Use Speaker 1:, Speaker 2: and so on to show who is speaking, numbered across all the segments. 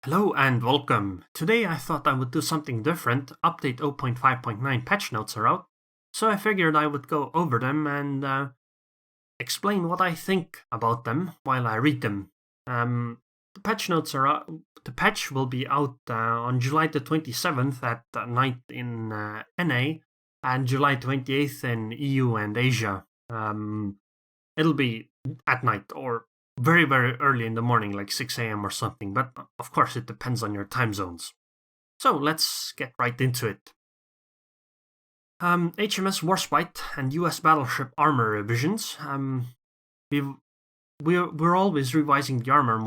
Speaker 1: Hello and welcome. Today I thought I would do something different. Update 0.5.9 patch notes are out, so I figured I would go over them and explain what I think about them while I read them. The patch notes are out. The patch will be out on July the 27th at night in NA and July 28th in EU and Asia. It'll be at night or very, very early in the morning, like 6 a.m. or something, but of course it depends on your time zones. So let's get right into it. HMS Warspite and US Battleship armor revisions. We're always revising the armor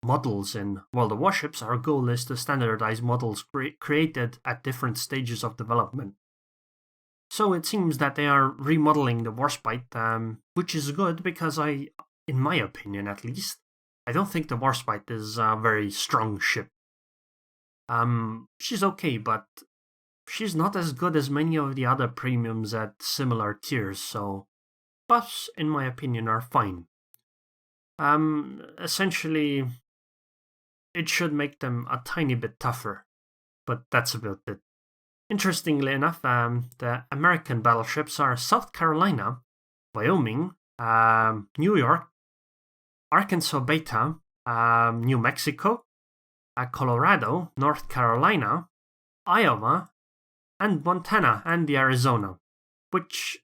Speaker 1: models in World of Warships. Our goal is to standardize models created at different stages of development. So it seems that they are remodeling the Warspite, which is good because in my opinion at least, I don't think the Warspite is a very strong ship. She's okay, but she's not as good as many of the other premiums at similar tiers, so buffs, in my opinion, are fine. Essentially, it should make them a tiny bit tougher, but that's about it. Interestingly enough, the American battleships are South Carolina, Wyoming, New York, Arkansas Beta, New Mexico, Colorado, North Carolina, Iowa, and Montana and the Arizona. Which,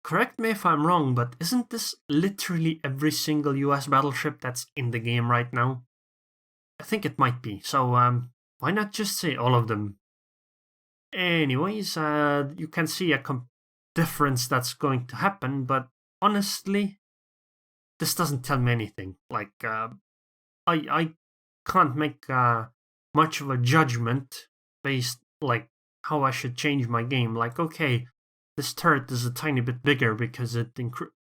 Speaker 1: correct me if I'm wrong, but isn't this literally every single US battleship that's in the game right now? I think it might be, so why not just say all of them? Anyways, you can see a difference that's going to happen, but honestly, this doesn't tell me anything. Like, I can't make much of a judgment based, like, how I should change my game. Like, okay, this turret is a tiny bit bigger because it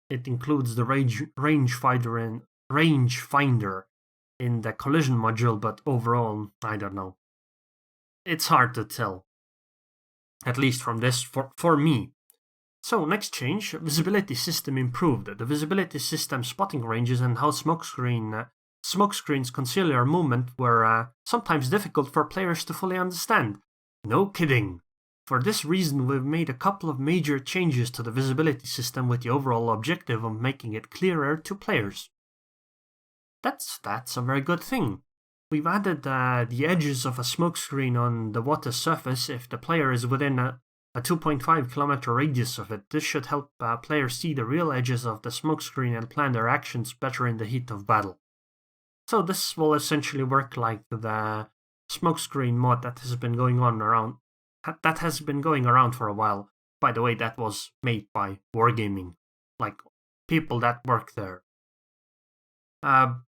Speaker 1: includes the rangefinder in the collision module, but overall, I don't know. It's hard to tell. At least from this, for me. So, next change, visibility system improved. The visibility system spotting ranges and how smokescreens conceal your movement were sometimes difficult for players to fully understand. No kidding. For this reason, we've made a couple of major changes to the visibility system with the overall objective of making it clearer to players. That's a very good thing. We've added the edges of a smokescreen on the water surface if the player is within a 2.5 kilometer radius of it. This should help players see the real edges of the smokescreen and plan their actions better in the heat of battle. So this will essentially work like the smokescreen mod that has been going around for a while. By the way, that was made by Wargaming, like people that work there.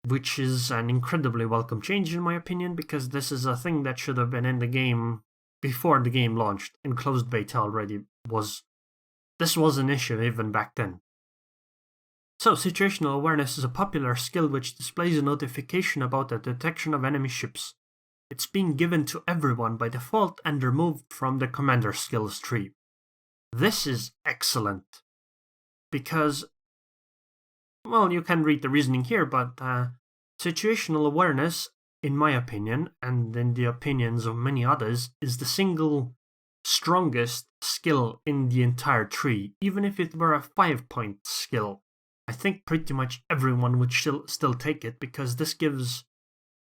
Speaker 1: Which is an incredibly welcome change in my opinion, because this is a thing that should have been in the game before the game launched. In closed beta already this was an issue even back then. So, situational awareness is a popular skill which displays a notification about the detection of enemy ships. It's being given to everyone by default and removed from the commander skills tree. This is excellent, because, well, you can read the reasoning here, but situational awareness, in my opinion, and in the opinions of many others, is the single strongest skill in the entire tree. Even if it were a 5-point skill, I think pretty much everyone would still take it, because this gives...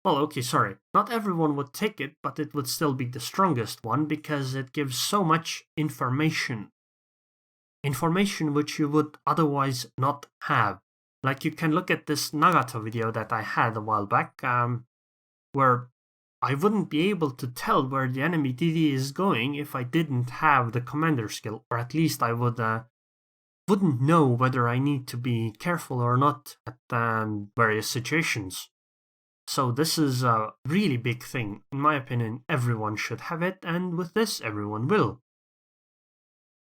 Speaker 1: Well, okay, sorry. Not everyone would take it, but it would still be the strongest one, because it gives so much information. Information which you would otherwise not have. Like, you can look at this Nagato video that I had a while back, where I wouldn't be able to tell where the enemy DD is going if I didn't have the commander skill, or at least I wouldn't know whether I need to be careful or not at various situations. So this is a really big thing. In my opinion, everyone should have it, and with this, everyone will.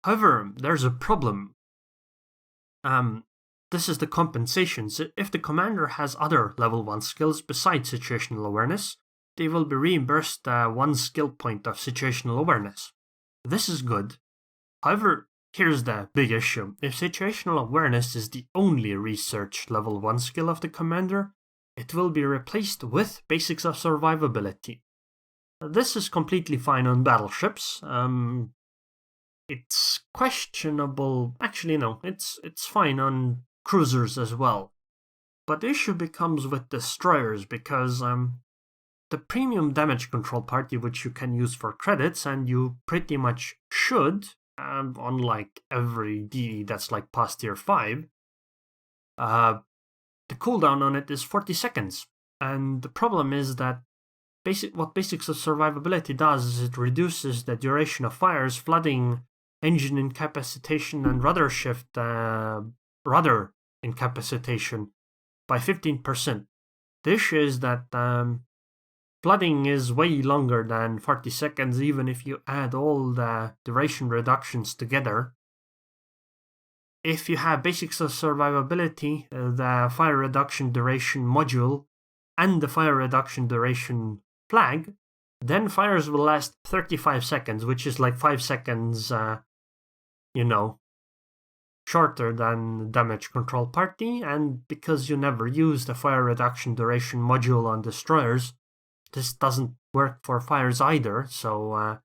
Speaker 1: However, there's a problem. This is the compensations. If the commander has other level 1 skills besides situational awareness, they will be reimbursed 1 skill point of situational awareness. This is good. However, here's the big issue. If situational awareness is the only research level 1 skill of the commander, it will be replaced with basics of survivability. This is completely fine on battleships. It's questionable. Actually, no, it's fine on cruisers as well. But the issue becomes with destroyers because the premium damage control party, which you can use for credits, and you pretty much should, unlike every DE that's like past tier 5, the cooldown on it is 40 seconds. And the problem is that what Basics of Survivability does is it reduces the duration of fires, flooding, engine incapacitation, and rudder shift, rudder incapacitation by 15%. The issue is that flooding is way longer than 40 seconds, even if you add all the duration reductions together. If you have Basics of Survivability, the fire reduction duration module, and the fire reduction duration flag, then fires will last 35 seconds, which is like 5 seconds, shorter than damage control party. And because you never use the fire reduction duration module on destroyers, this doesn't work for fires either. So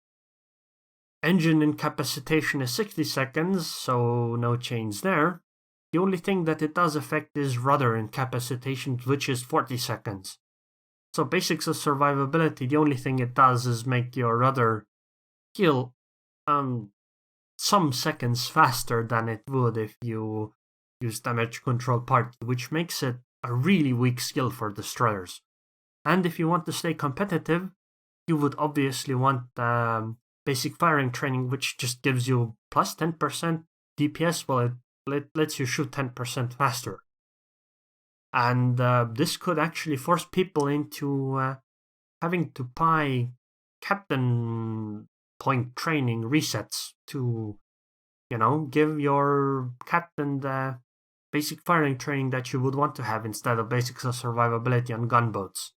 Speaker 1: engine incapacitation is 60 seconds, so no change there. The only thing that it does affect is rudder incapacitation, which is 40 seconds. So Basics of Survivability, the only thing it does is make your rudder heal some seconds faster than it would if you use damage control party, which makes it a really weak skill for destroyers. And if you want to stay competitive, you would obviously want basic firing training, which just gives you plus 10% DPS. Well, it lets you shoot 10% faster. And this could actually force people into having to buy captain point training resets to, give your captain the basic firing training that you would want to have instead of Basics of Survivability on gunboats.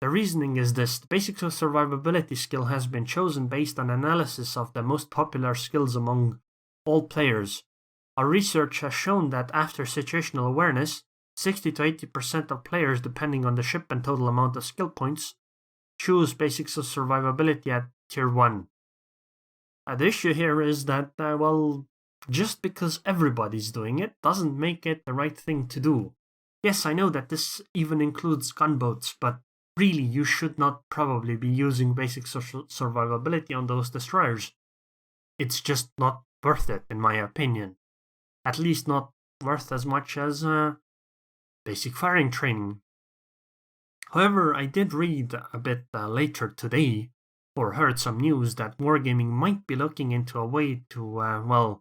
Speaker 1: The reasoning is this: the Basics of Survivability skill has been chosen based on analysis of the most popular skills among all players. Our research has shown that after situational awareness, 60 to 80% of players, depending on the ship and total amount of skill points, choose Basics of Survivability at tier 1. The issue here is that, just because everybody's doing it doesn't make it the right thing to do. Yes, I know that this even includes gunboats, but really you should not probably be using Basics of Survivability on those destroyers. It's just not worth it, in my opinion. At least not worth as much as basic firing training. However, I did read a bit later today, or heard some news, that Wargaming might be looking into a way to,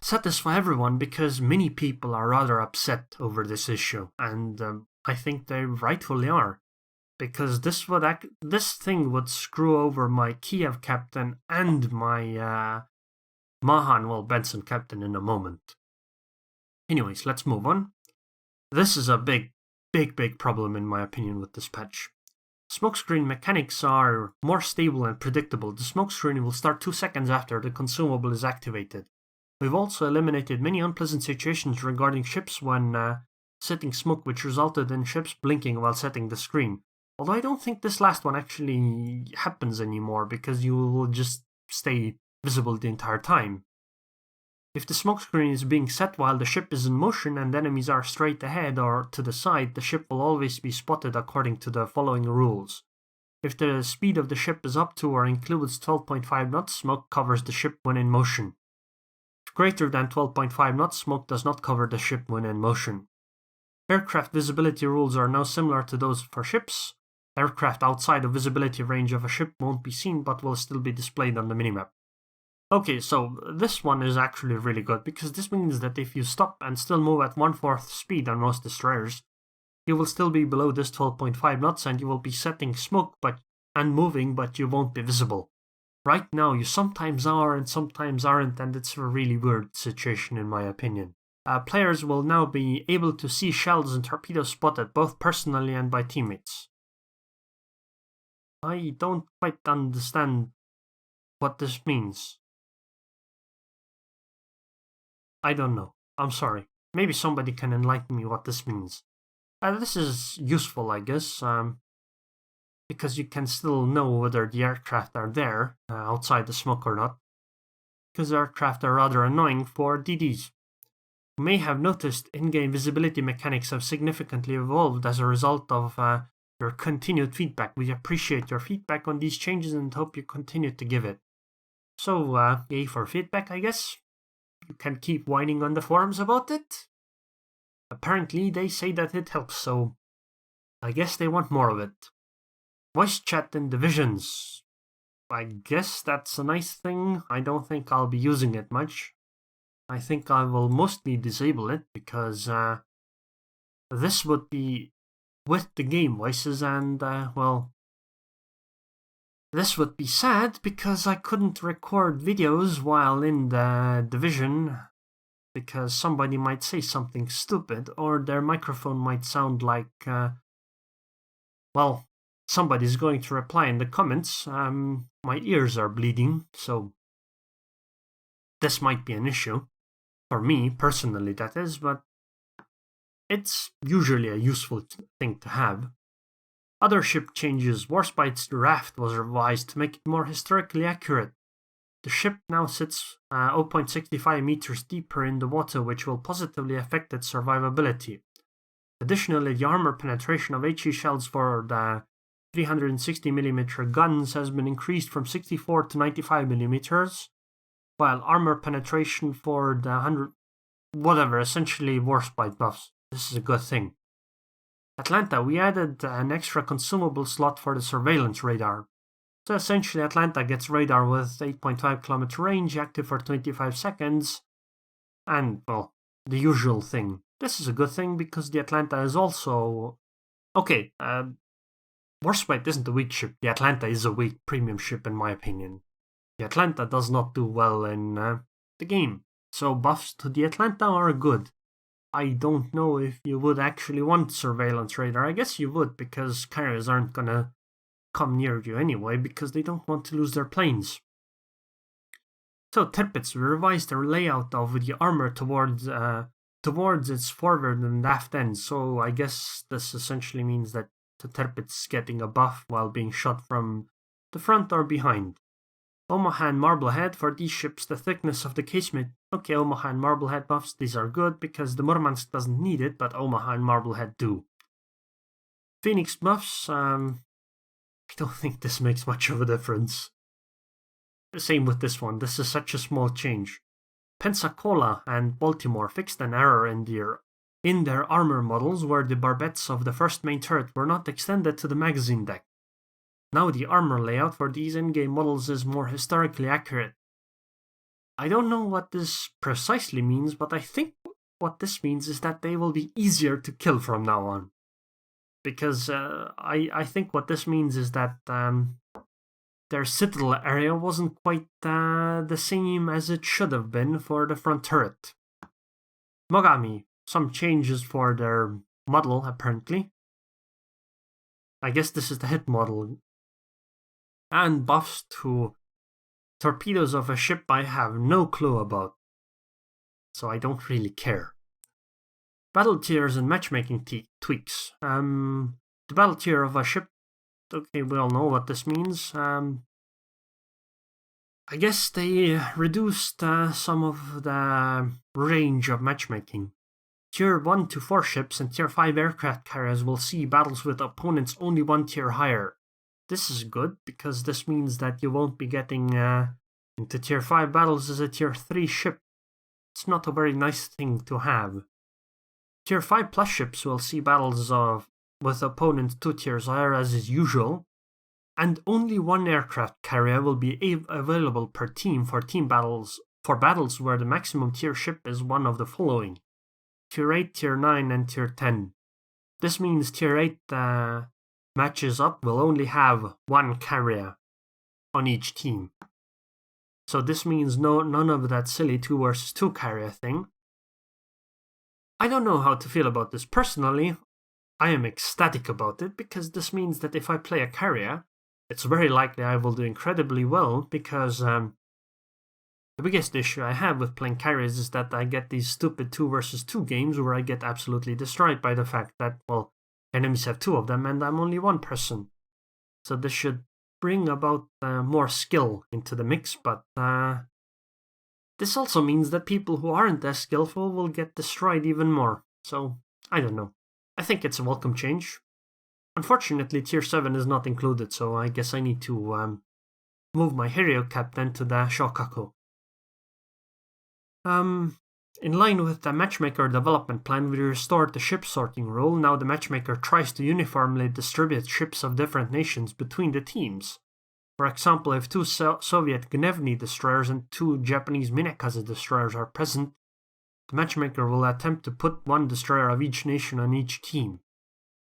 Speaker 1: satisfy everyone, because many people are rather upset over this issue, and I think they rightfully are, because this thing would screw over my Kiev captain and my Mahan, Benson captain in a moment. Anyways, let's move on. This is a big problem in my opinion with this patch. Smokescreen mechanics are more stable and predictable. The smokescreen will start 2 seconds after the consumable is activated. We've also eliminated many unpleasant situations regarding ships when setting smoke, which resulted in ships blinking while setting the screen. Although I don't think this last one actually happens anymore, because you will just stay visible the entire time. If the smokescreen is being set while the ship is in motion and enemies are straight ahead or to the side, the ship will always be spotted according to the following rules. If the speed of the ship is up to or includes 12.5 knots, smoke covers the ship when in motion. If greater than 12.5 knots, smoke does not cover the ship when in motion. Aircraft visibility rules are now similar to those for ships. Aircraft outside of visibility range of a ship won't be seen but will still be displayed on the minimap. Okay, so this one is actually really good, because this means that if you stop and still move at 1/4 speed on most destroyers, you will still be below this 12.5 knots and you will be setting smoke and moving, but you won't be visible. Right now, you sometimes are and sometimes aren't, and it's a really weird situation in my opinion. Players will now be able to see shells and torpedoes spotted both personally and by teammates. I don't quite understand what this means. I don't know. I'm sorry. Maybe somebody can enlighten me what this means. This is useful, I guess, because you can still know whether the aircraft are there outside the smoke or not, because aircraft are rather annoying for DDs. You may have noticed in-game visibility mechanics have significantly evolved as a result of your continued feedback. We appreciate your feedback on these changes and hope you continue to give it. So, yay for feedback, I guess. You can keep whining on the forums about it. Apparently, they say that it helps, so I guess they want more of it. Voice chat in divisions. I guess that's a nice thing. I don't think I'll be using it much. I think I will mostly disable it because this would be with the game voices, and well, this would be sad because I couldn't record videos while in the division because somebody might say something stupid or their microphone might sound like, well, somebody's going to reply in the comments. My ears are bleeding, so this might be an issue. For me, personally, that is, but it's usually a useful thing to have. Other ship changes. Warspite's draft was revised to make it more historically accurate. The ship now sits 0.65 meters deeper in the water, which will positively affect its survivability. Additionally, the armor penetration of HE shells for the 360mm guns has been increased from 64 to 95mm, while armor penetration for the 100... essentially Warspite buffs. This is a good thing. Atlanta, we added an extra consumable slot for the surveillance radar. So essentially Atlanta gets radar with 8.5 kilometer range, active for 25 seconds, and, well, the usual thing. This is a good thing because the Atlanta is also... Okay, Warspite isn't a weak ship. The Atlanta is a weak premium ship in my opinion. The Atlanta does not do well in the game, so buffs to the Atlanta are good. I don't know if you would actually want surveillance radar. I guess you would, because carriers aren't gonna come near you anyway, because they don't want to lose their planes. So Tirpitz revised the layout of the armor towards its forward and aft end, so I guess this essentially means that the Tirpitz is getting a buff while being shot from the front or behind. Omaha and Marblehead, for these ships, the thickness of the casemate. Okay, Omaha and Marblehead buffs, these are good because the Murmansk doesn't need it, but Omaha and Marblehead do. Phoenix buffs, I don't think this makes much of a difference. Same with this one, this is such a small change. Pensacola and Baltimore fixed an error in their armor models where the barbettes of the first main turret were not extended to the magazine deck. Now the armor layout for these in-game models is more historically accurate. I don't know what this precisely means, but I think what this means is that they will be easier to kill from now on. Because I think what this means is that their citadel area wasn't quite the same as it should have been for the front turret. Mogami, some changes for their model apparently. I guess this is the hit model. And buffs to torpedoes of a ship I have no clue about, so I don't really care. Battle tiers and matchmaking tweaks. The battle tier of a ship, okay, we all know what this means. I guess they reduced some of the range of matchmaking. Tier 1 to 4 ships and Tier 5 aircraft carriers will see battles with opponents only one tier higher. This is good, because this means that you won't be getting into Tier 5 battles as a Tier 3 ship. It's not a very nice thing to have. Tier 5 plus ships will see battles with opponents 2 tiers higher as is usual, and only one aircraft carrier will be available per team for battles where the maximum tier ship is one of the following: Tier 8, Tier 9, and Tier 10. This means Tier 8 matches up will only have one carrier on each team. So this means none of that silly 2 versus 2 carrier thing. I don't know how to feel about this personally. I am ecstatic about it because this means that if I play a carrier, it's very likely I will do incredibly well because The biggest issue I have with playing carriers is that I get these stupid 2 versus 2 games where I get absolutely destroyed by the fact that, well, enemies have 2 of them and I'm only 1 person. So this should bring about more skill into the mix, but this also means that people who aren't as skillful will get destroyed even more. So, I don't know. I think it's a welcome change. Unfortunately, Tier 7 is not included, so I guess I need to move my hero captain to the Shokaku. In line with the Matchmaker development plan, we restored the ship sorting rule. Now the Matchmaker tries to uniformly distribute ships of different nations between the teams. For example, if 2 Soviet Gnevny destroyers and 2 Japanese Minakaze destroyers are present, the Matchmaker will attempt to put 1 destroyer of each nation on each team.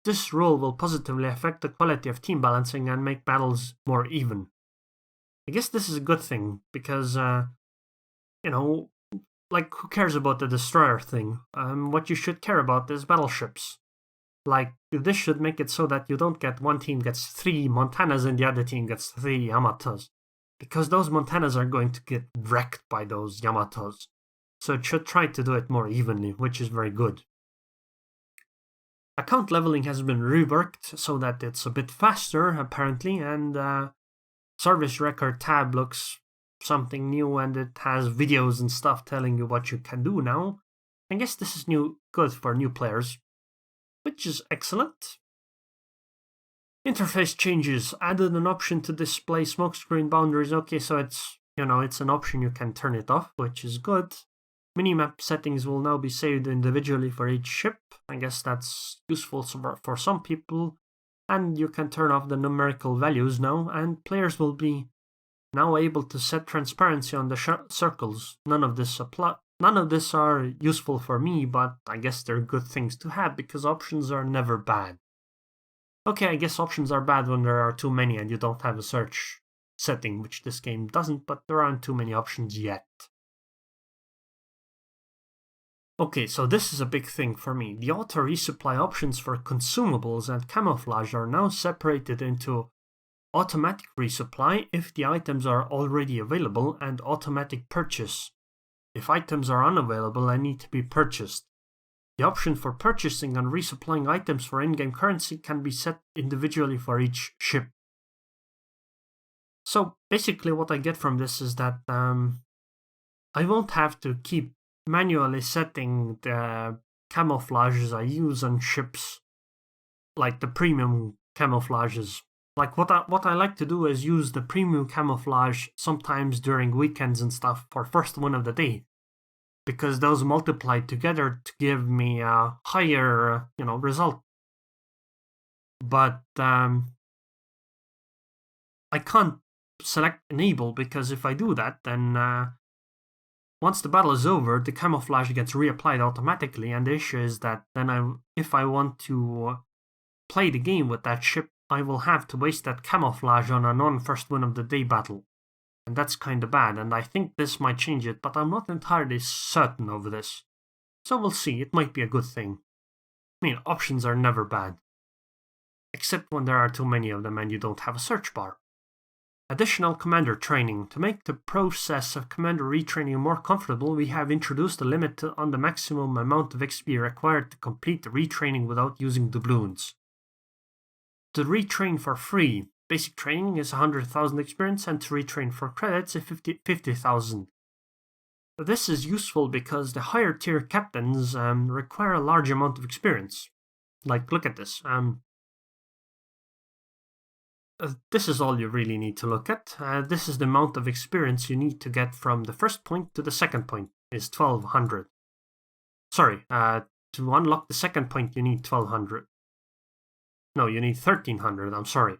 Speaker 1: This rule will positively affect the quality of team balancing and make battles more even. I guess this is a good thing, because, like, who cares about the destroyer thing? What you should care about is battleships. Like, this should make it so that you don't get one team gets 3 Montanas and the other team gets 3 Yamatos. Because those Montanas are going to get wrecked by those Yamatos. So it should try to do it more evenly, which is very good. Account leveling has been reworked so that it's a bit faster, apparently, and service record tab looks something new, and it has videos and stuff telling you what you can do now. I guess this is good for new players, which is excellent. Interface changes. Added an option to display smokescreen boundaries. Okay, so it's an option, you can turn it off, which is good. Minimap settings will now be saved individually for each ship. I guess that's useful for some people. And you can turn off the numerical values now, and players will be now able to set transparency on the circles. None of this are useful for me, but I guess they're good things to have because options are never bad. Okay, I guess options are bad when there are too many and you don't have a search setting, which this game doesn't, but there aren't too many options yet. Okay, so this is a big thing for me. The auto resupply options for consumables and camouflage are now separated into automatic resupply if the items are already available, and automatic purchase if items are unavailable and need to be purchased. The option for purchasing and resupplying items for in-game currency can be set individually for each ship. So basically what I get from this is that I won't have to keep manually setting the camouflages I use on ships, like the premium camouflages. Like what I like to do is use the premium camouflage sometimes during weekends and stuff for first win of the day, because those multiply together to give me a higher, result. But I can't select enable, because if I do that, then once the battle is over, the camouflage gets reapplied automatically, and the issue is that then if I want to play the game with that ship, I will have to waste that camouflage on a non-first win of the day battle. And that's kinda bad, and I think this might change it, but I'm not entirely certain of this. So we'll see, it might be a good thing. I mean, options are never bad. Except when there are too many of them and you don't have a search bar. Additional commander training. To make the process of commander retraining more comfortable, we have introduced a limit on the maximum amount of XP required to complete the retraining without using doubloons. To retrain for free, basic training is 100,000 experience, and to retrain for credits is 50,000. This is useful because the higher tier captains require a large amount of experience. Like, look at this. This is all you really need to look at. This is the amount of experience you need to get from the first point to the second point, is 1200. Sorry, to unlock the second point you need 1200. No, you need 1300, I'm sorry.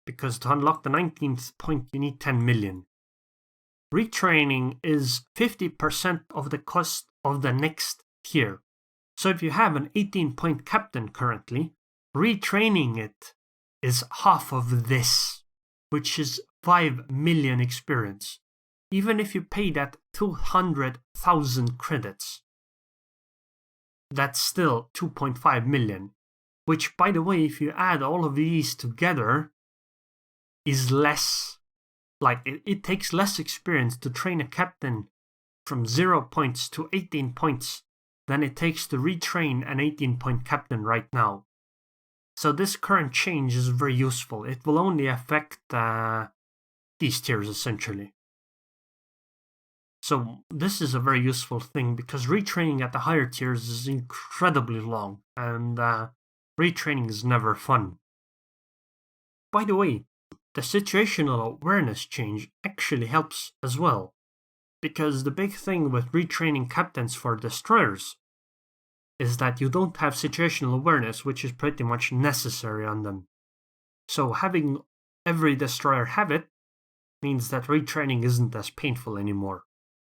Speaker 1: Because to unlock the 19th point you need 10 million. Retraining is 50% of the cost of the next tier. So if you have an 18-point captain currently, retraining it is half of this, which is 5 million experience. Even if you pay that 200,000 credits, that's still 2.5 million. Which, by the way, if you add all of these together, is less Like, it takes less experience to train a captain from 0 points to 18 points than it takes to retrain an 18-point captain right now. So this current change is very useful. It will only affect these tiers, essentially. So this is a very useful thing, because retraining at the higher tiers is incredibly long, and retraining is never fun. By the way, the situational awareness change actually helps as well, because the big thing with retraining captains for destroyers is that you don't have situational awareness, which is pretty much necessary on them. So having every destroyer have it means that retraining isn't as painful anymore.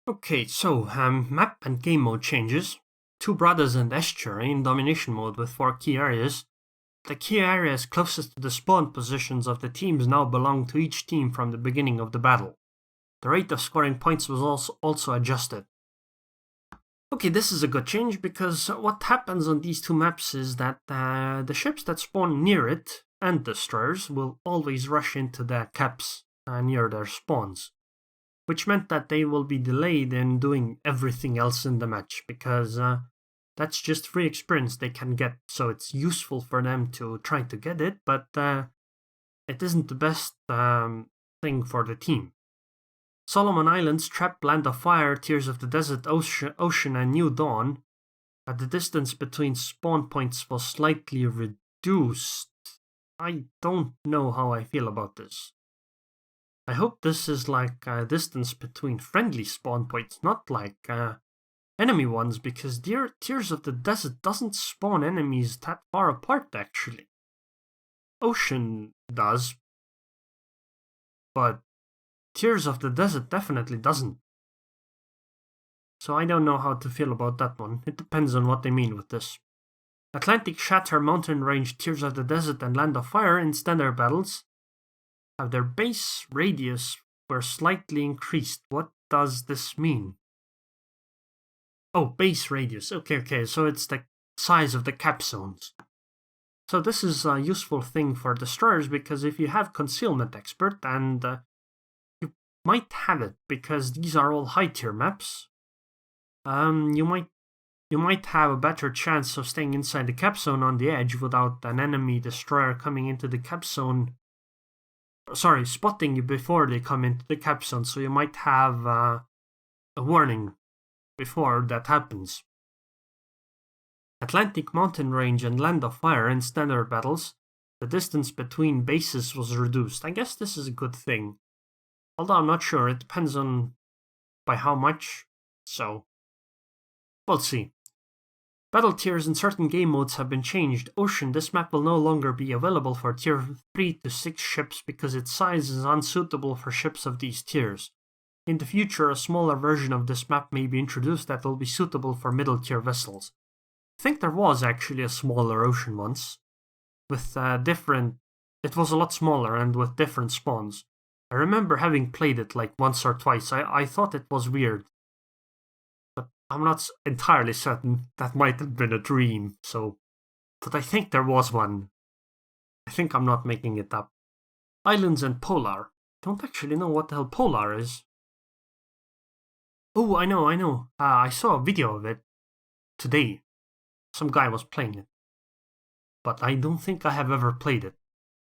Speaker 1: Okay, so map and game mode changes. Two brothers and estuary in domination mode with 4 key areas. The key areas closest to the spawn positions of the teams now belong to each team from the beginning of the battle. The rate of scoring points was also adjusted. Okay, this is a good change, because what happens on these two maps is that the ships that spawn near it and destroyers will always rush into the caps near their spawns, which meant that they will be delayed in doing everything else in the match, because that's just free experience they can get, so it's useful for them to try to get it, but it isn't the best thing for the team. Solomon Islands, Trap, Land of Fire, Tears of the Desert, Ocean and New Dawn, the distance between spawn points was slightly reduced. I don't know how I feel about this. I hope this is like a distance between friendly spawn points, not like enemy ones, because Tears of the Desert doesn't spawn enemies that far apart, actually. Ocean does, but Tears of the Desert definitely doesn't. So I don't know how to feel about that one. It depends on what they mean with this. Atlantic, Shatter, Mountain Range, Tears of the Desert and Land of Fire in standard battles have their base radius were slightly increased. What does this mean? Oh, base radius. Okay, so it's the size of the cap zones. So this is a useful thing for destroyers, because if you have Concealment Expert, and you might have it because these are all high tier maps, you might have a better chance of staying inside the cap zone on the edge without an enemy destroyer coming into the cap zone. Sorry, spotting you before they come into the cap zone, so you might have a warning before that happens. Atlantic, Mountain Range and Land of Fire in standard battles, the distance between bases was reduced. I guess this is a good thing. Although I'm not sure, it depends on by how much, so we'll see. Battle tiers in certain game modes have been changed. Ocean, this map will no longer be available for tier 3 to 6 ships because its size is unsuitable for ships of these tiers. In the future, a smaller version of this map may be introduced that will be suitable for middle tier vessels. I think there was actually a smaller ocean once, with it was a lot smaller and with different spawns. I remember having played it like once or twice. I thought it was weird, but I'm not entirely certain. That might have been a dream, but I think there was one. I think I'm not making it up. Islands and Polar. Don't actually know what the hell Polar is. Oh, I know. I saw a video of it today. Some guy was playing it, but I don't think I have ever played it.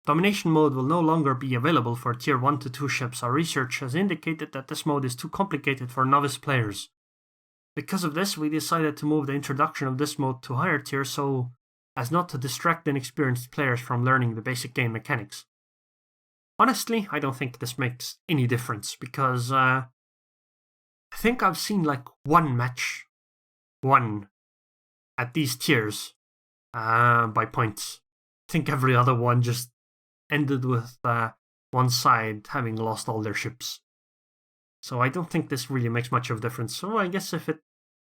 Speaker 1: Domination mode will no longer be available for tier 1 to 2 ships. Our research has indicated that this mode is too complicated for novice players. Because of this, we decided to move the introduction of this mode to higher tiers so as not to distract inexperienced players from learning the basic game mechanics. Honestly, I don't think this makes any difference, because I think I've seen like one match won at these tiers by points. I think every other one just ended with one side having lost all their ships. So I don't think this really makes much of a difference. So I guess if it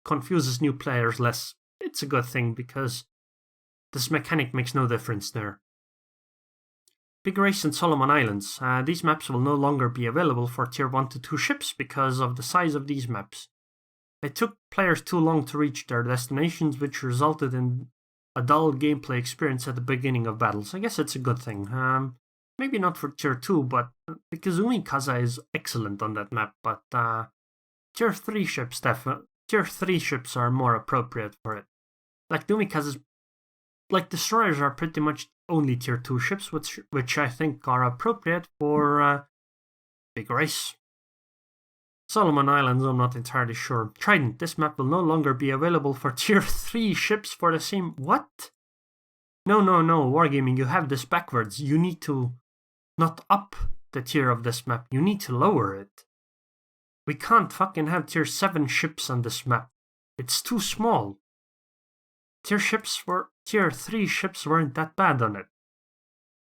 Speaker 1: confuses new players less, it's a good thing, because this mechanic makes no difference there. Big Race and Solomon Islands. These maps will no longer be available for tier 1 to 2 ships because of the size of these maps. It took players too long to reach their destinations, which resulted in a dull gameplay experience at the beginning of battles. I guess it's a good thing. maybe not for tier 2, but because Umikaza is excellent on that map, but tier 3 ships tier 3 ships are more appropriate for it. Like Umikaza's, like destroyers are pretty much only tier 2 ships, which I think are appropriate for big race. Solomon Islands, I'm not entirely sure. Trident, this map will no longer be available for tier 3 ships for the same... What? No, Wargaming, you have this backwards. You need to not up the tier of this map, you need to lower it. We can't fucking have tier 7 ships on this map. It's too small. Tier 3 ships weren't that bad on it.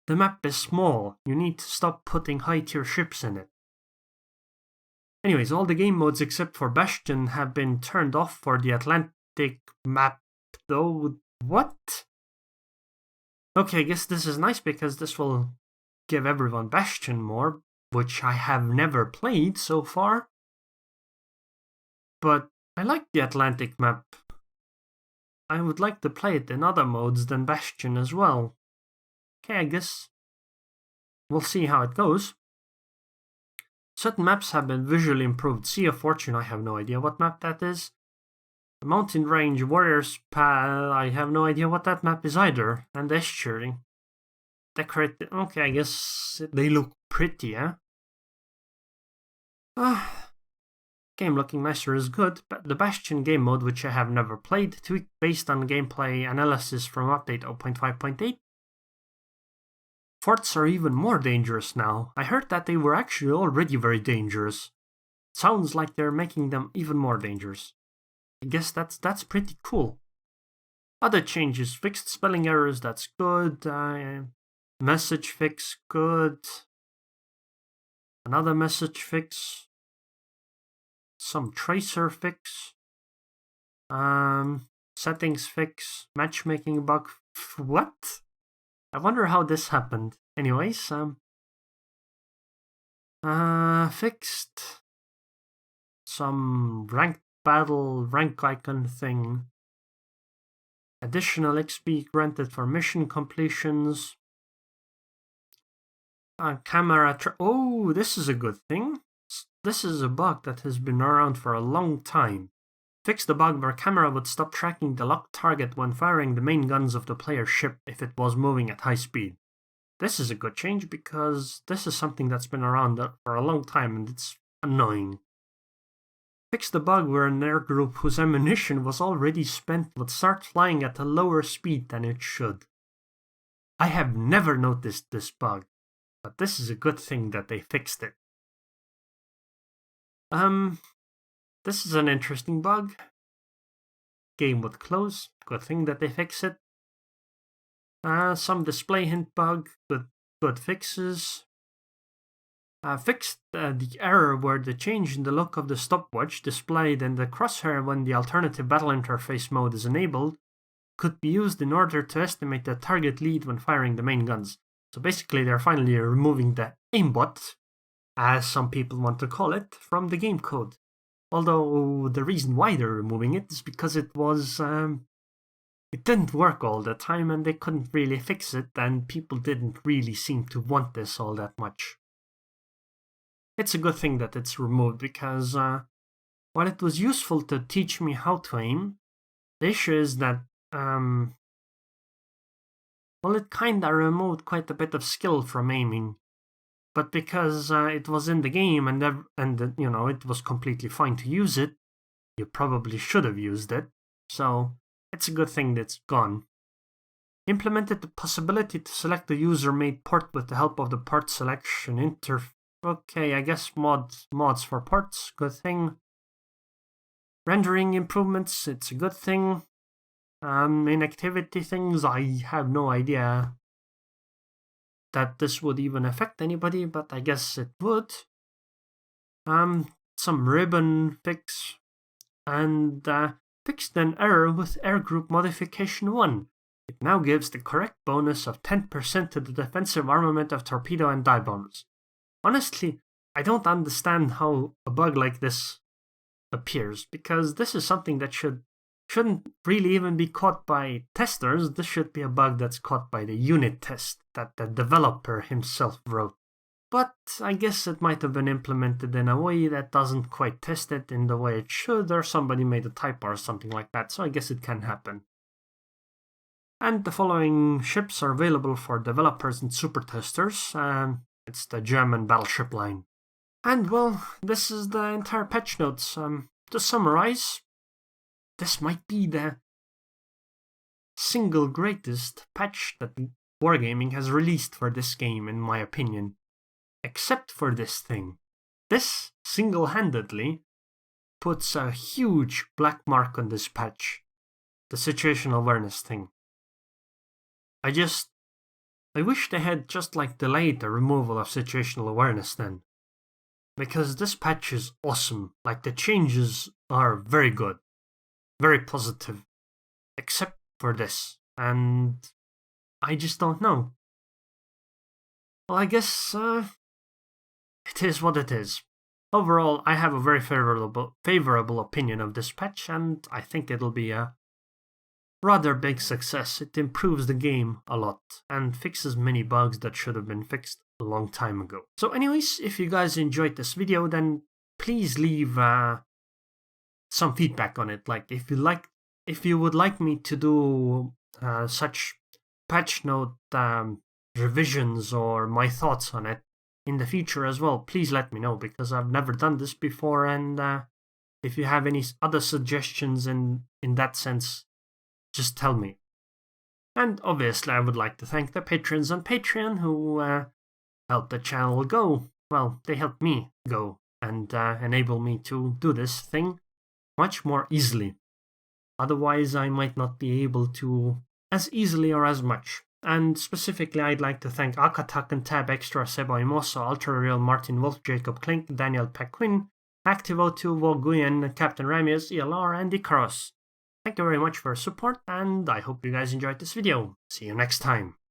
Speaker 1: The map is small. You need to stop putting high tier ships in it. Anyways, all the game modes except for Bastion have been turned off for the Atlantic map, though. What? Okay, I guess this is nice because this will give everyone Bastion more, which I have never played so far. But I like the Atlantic map. I would like to play it in other modes than Bastion as well. Okay, I guess we'll see how it goes. Certain maps have been visually improved. Sea of Fortune, I have no idea what map that is. Mountain Range, Warriors Path, I have no idea what that map is either. And Estuary. Decorate, okay, I guess they look pretty, eh? Game looking nicer is good, but the Bastion game mode, which I have never played, tweaked based on gameplay analysis from update 0.5.8. Forts are even more dangerous now. I heard that they were actually already very dangerous. Sounds like they're making them even more dangerous. I guess that's pretty cool. Other changes, fixed spelling errors, that's good. Message fix, good. Another message fix. Some tracer fix. Settings fix. Matchmaking bug. What? I wonder how this happened. Anyways, fixed some ranked battle rank icon thing. Additional XP granted for mission completions. Camera. Oh, this is a good thing. This is a bug that has been around for a long time. Fix the bug where camera would stop tracking the locked target when firing the main guns of the player's ship if it was moving at high speed. This is a good change because this is something that's been around for a long time and it's annoying. Fix the bug where an air group whose ammunition was already spent would start flying at a lower speed than it should. I have never noticed this bug, but this is a good thing that they fixed it. This is an interesting bug. Game would close. Good thing that they fix it. Some display hint bug. Good fixes. Fixed the error where the change in the look of the stopwatch displayed in the crosshair when the alternative battle interface mode is enabled could be used in order to estimate the target lead when firing the main guns. So basically they're finally removing the aimbot, as some people want to call it, from the game code. Although the reason why they're removing it is because it was it didn't work all the time and they couldn't really fix it, and people didn't really seem to want this all that much. It's a good thing that it's removed because while it was useful to teach me how to aim, the issue is that well, it kinda removed quite a bit of skill from aiming. But because it was in the game and you know, it was completely fine to use it, you probably should have used it. So it's a good thing that's gone. Implemented the possibility to select the user-made port with the help of the port selection Okay, I guess mods for ports, good thing. Rendering improvements, it's a good thing. Inactivity things, I have no idea that this would even affect anybody, but I guess it would. Some ribbon fix, and fixed an error with Air Group Modification 1. It now gives the correct bonus of 10% to the defensive armament of torpedo and dive bombers. Honestly, I don't understand how a bug like this appears, because this is something that should shouldn't really even be caught by testers. This should be a bug that's caught by the unit test that the developer himself wrote. But I guess it might have been implemented in a way that doesn't quite test it in the way it should, or somebody made a typo or something like that, so I guess it can happen. And the following ships are available for developers and super testers. It's the German battleship line. And well, this is the entire patch notes. To summarize, this might be the single greatest patch that Wargaming has released for this game, in my opinion. Except for this thing. This single-handedly puts a huge black mark on this patch. The situational awareness thing. I wish they had just like delayed the removal of situational awareness then. Because this patch is awesome. Like, the changes are very good. Very positive. Except for this. And I just don't know. Well, I guess it is what it is. Overall, I have a very favorable opinion of this patch, and I think it'll be a rather big success. It improves the game a lot and fixes many bugs that should have been fixed a long time ago. So anyways, if you guys enjoyed this video, then please leave some feedback on it. Like, if you would like me to do such patch note revisions or my thoughts on it in the future as well, please let me know, because I've never done this before, and if you have any other suggestions in that sense, just tell me. And obviously I would like to thank the patrons on Patreon who helped the channel go. Well, they helped me go and enable me to do this thing much more easily. Otherwise I might not be able to as easily or as much. And specifically, I'd like to thank Akatak and Tab Extra, Seboy Mosa, Ultra Real, Martin Wolf, Jacob Klink, Daniel Pequin, Activo2, Volguyen, Captain Ramius, ELR, and Icaros. Thank you very much for your support, and I hope you guys enjoyed this video. See you next time.